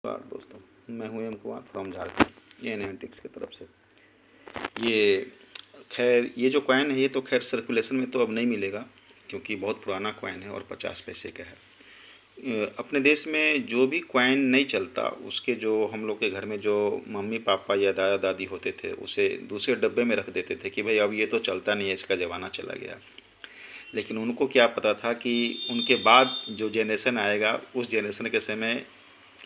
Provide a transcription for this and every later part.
नमस्कार दोस्तों, मैं हूं M Kumar from Jharkhand analytics की तरफ से। ये खैर ये जो कॉइन है ये तो खैर सर्कुलेशन में तो अब नहीं मिलेगा, क्योंकि बहुत पुराना कॉइन है और 50 पैसे का है। अपने देश में जो भी कॉइन नहीं चलता उसके जो हम लोग के घर में जो मम्मी पापा या दादा दादी होते थे उसे दूसरे डब्बे में रख देते थे कि भाई अब ये तो चलता नहीं है, इसका ज़माना चला गया। लेकिन उनको क्या पता था कि उनके बाद जो जेनरेशन आएगा उस जेनरेशन के समय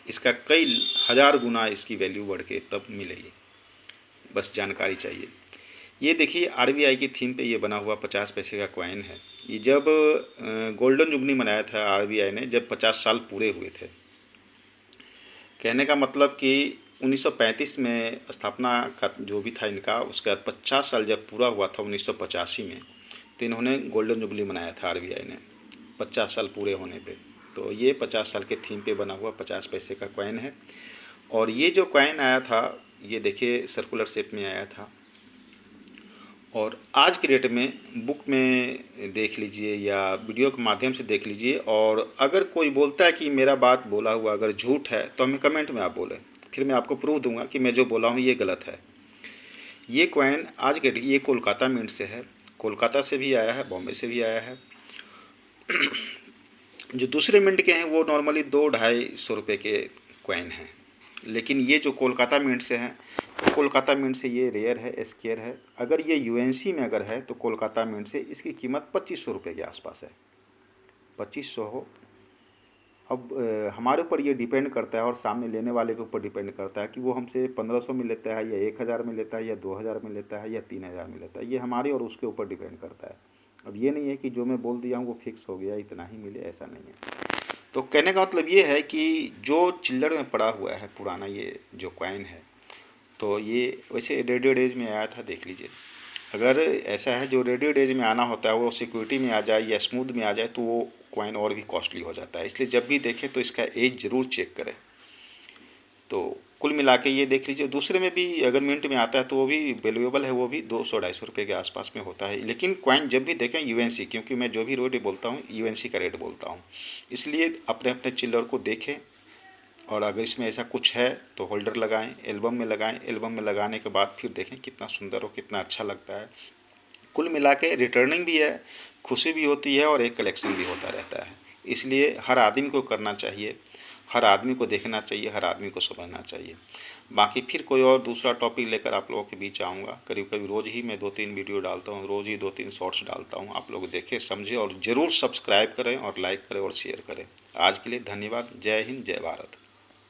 इसका कई हज़ार गुना इसकी वैल्यू बढ़ के तब मिलेगी। बस जानकारी चाहिए। ये देखिए आरबीआई की थीम पे ये बना हुआ 50 पैसे का कॉइन है। ये जब गोल्डन जुबली मनाया था आरबीआई ने, जब 50 साल पूरे हुए थे। कहने का मतलब कि 1935 में स्थापना का जो भी था इनका, उसके बाद 50 साल जब पूरा हुआ था 1985 में, तो इन्होंने गोल्डन जुबली मनाया था आरबीआई ने 50 साल पूरे होने पे। तो ये 50 साल के थीम पे बना हुआ 50 पैसे का कॉइन है। और ये जो कॉइन आया था ये देखिए सर्कुलर शेप में आया था। और आज की डेट में बुक में देख लीजिए या वीडियो के माध्यम से देख लीजिए, और अगर कोई बोलता है कि मेरा बात बोला हुआ अगर झूठ है तो हमें कमेंट में आप बोलें, फिर मैं आपको प्रूफ दूंगा कि मैं जो बोला हूँ ये गलत है। ये कॉइन आज के ये कोलकाता मिंट से है, कोलकाता से भी आया है, बॉम्बे से भी आया है। जो दूसरे मिंट के हैं वो नॉर्मली 200-250 के कॉइन हैं, लेकिन ये जो कोलकाता मिंट से हैं तो कोलकाता मिंट से ये रेयर है, स्केयर है। अगर ये यूएनसी में अगर है तो कोलकाता मिंट से इसकी कीमत 2500 रुपये के आसपास है, 2500 हो। अब हमारे ऊपर ये डिपेंड करता है और सामने लेने वाले के ऊपर डिपेंड करता है कि वो हमसे 1500 में लेता है या 1000 में लेता है या 2000 में लेता है या 3000 में लेता है। ये हमारे और उसके ऊपर डिपेंड करता है। अब ये नहीं है कि जो मैं बोल दिया हूँ वो फिक्स हो गया, इतना ही मिले, ऐसा नहीं है। तो कहने का मतलब ये है कि जो चिल्लड़ में पड़ा हुआ है पुराना ये जो कॉइन है, तो ये वैसे रेडियो डेज में आया था, देख लीजिए। अगर ऐसा है जो रेडियो डेज में आना होता है वो सिक्योरिटी में आ जाए या स्मूथ में आ जाए तो वो कॉइन और भी कॉस्टली हो जाता है। इसलिए जब भी देखें तो इसका एज ज़रूर चेक करें। तो कुल मिला के ये देख लीजिए, दूसरे में भी अगर मिंट में आता है तो वो भी वैल्यूएबल है, वो भी 200-250 रुपये के आसपास में होता है। लेकिन कॉइन जब भी देखें यूएनसी, क्योंकि मैं जो भी रेट बोलता हूँ यूएनसी का रेट बोलता हूँ, इसलिए अपने अपने चिल्लर को देखें। और अगर इसमें ऐसा कुछ है तो होल्डर लगाएं, एल्बम में लगाएं, एल्बम में लगाने के बाद फिर देखें कितना सुंदर और कितना अच्छा लगता है। कुल मिला के रिटर्निंग भी है, खुशी भी होती है और एक कलेक्शन भी होता रहता है। इसलिए हर आदमी को करना चाहिए, हर आदमी को देखना चाहिए, हर आदमी को समझना चाहिए। बाकी फिर कोई और दूसरा टॉपिक लेकर आप लोगों के बीच आऊँगा। करीब करीब रोज़ ही मैं 2-3 वीडियो डालता हूँ, रोज़ ही 2-3 शॉर्ट्स डालता हूँ। आप लोग देखें, समझें और ज़रूर सब्सक्राइब करें और लाइक करें और शेयर करें। आज के लिए धन्यवाद। जय हिंद, जय भारत।